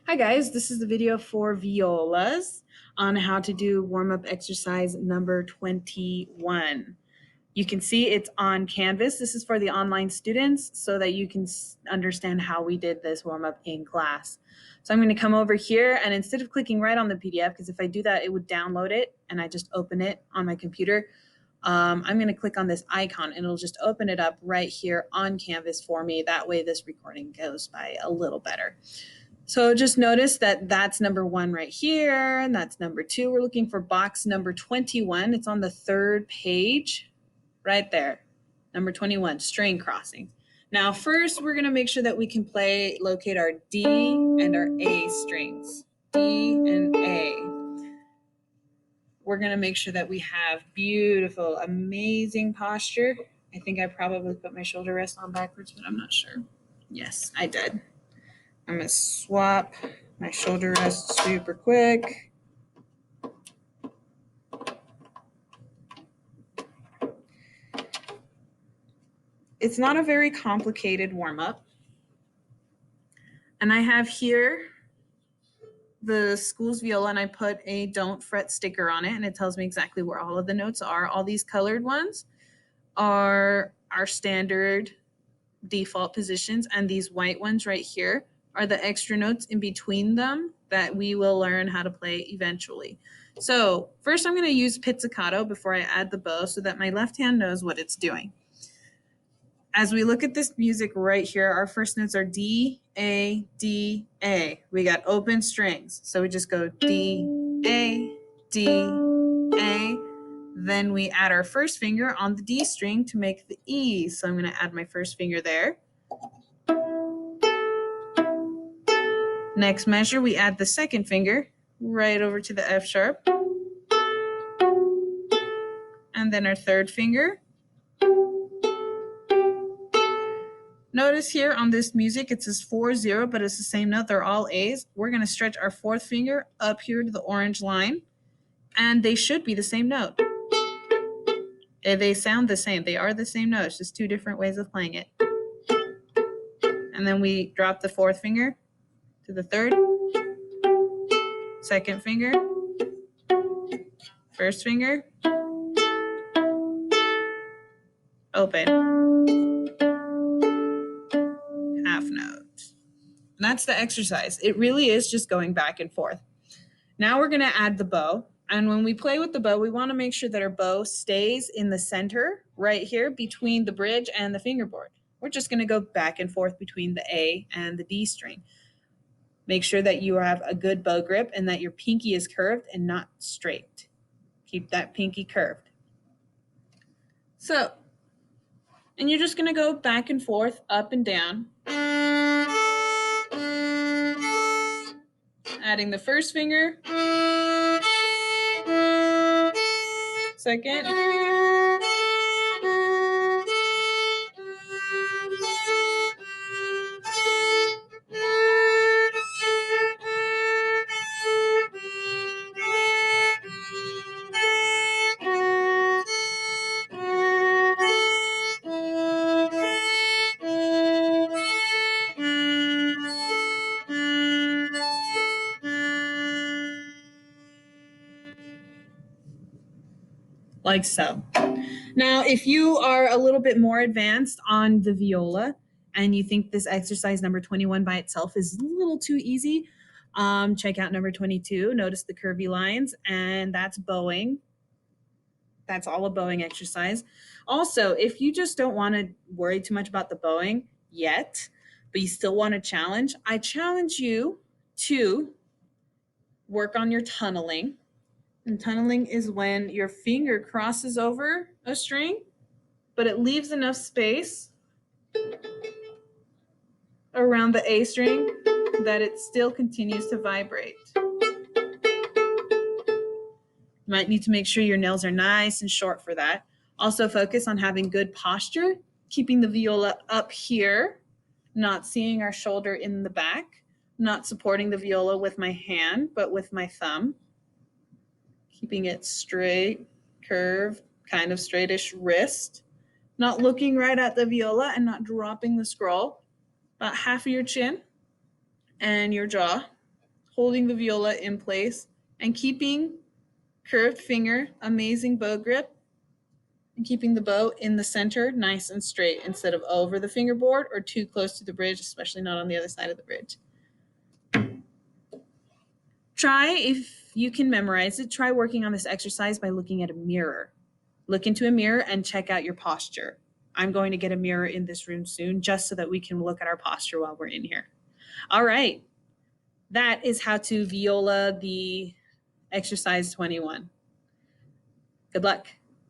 Hi guys, this is the video for Violas on how to do warm-up exercise number 21. You can see it's on Canvas. This is for the online students so that you can understand how we did this warm-up in class. So I'm going to come over here, and instead of clicking right on the PDF, because if I do that, it would download it and I just open it on my computer, I'm going to click on this icon and it'll just open it up right here on Canvas for me. That way this recording goes by a little better. So just notice that that's number 1 right here, and that's number 2. We're looking for box number 21. It's on the 3rd page right there. Number 21, string crossings. Now first we're going to make sure that we can locate our D and our A strings. D and A. We're going to make sure that we have beautiful, amazing posture. I think I probably put my shoulder rest on backwards, but I'm not sure. Yes, I did. I'm going to swap my shoulder rest super quick. It's not a very complicated warm-up. And I have here the school's viola, and I put a don't fret sticker on it, and it tells me exactly where all of the notes are. All these colored ones are our standard default positions, and these white ones right here are the extra notes in between them that we will learn how to play eventually. So first I'm going to use pizzicato before I add the bow so that my left hand knows what it's doing. As we look at this music right here, our first notes are D, A, D, A. We got open strings. So we just go D, A, D, A. Then we add our first finger on the D string to make the E. So I'm going to add my first finger there. Next measure, we add the second finger right over to the F sharp. And then our third finger. Notice here on this music, it says 4-0, but it's the same note. They're all A's. We're going to stretch our fourth finger up here to the orange line, and they should be the same note. They sound the same. They are the same note. It's just two different ways of playing it. And then we drop the fourth finger to the third, second finger, first finger, open, half note. And that's the exercise. It really is just going back and forth. Now we're going to add the bow. And when we play with the bow, we want to make sure that our bow stays in the center right here between the bridge and the fingerboard. We're just going to go back and forth between the A and the D string. Make sure that you have a good bow grip and that your pinky is curved and not straight. Keep that pinky curved. So, and you're just going to go back and forth, up and down. Adding the first finger, second, like so. Now, if you are a little bit more advanced on the viola and you think this exercise number 21 by itself is a little too easy, check out number 22. Notice the curvy lines, and that's bowing. That's all a bowing exercise. Also, if you just don't want to worry too much about the bowing yet, but you still want to challenge, I challenge you to work on your tunneling. And tunneling is when your finger crosses over a string, but it leaves enough space around the A string that it still continues to vibrate. You might need to make sure your nails are nice and short for that. Also focus on having good posture, keeping the viola up here, not seeing our shoulder in the back, not supporting the viola with my hand, but with my thumb. Keeping it straight, curved, kind of straightish wrist. Not looking right at the viola and not dropping the scroll. About half of your chin and your jaw. holding the viola in place and keeping curved finger, amazing bow grip, and keeping the bow in the center nice and straight instead of over the fingerboard or too close to the bridge, especially not on the other side of the bridge. Try, if you can memorize it, try working on this exercise by looking at a mirror. Look into a mirror and check out your posture. I'm going to get a mirror in this room soon just so that we can look at our posture while we're in here. All right. That is how to viola the exercise 21. Good luck.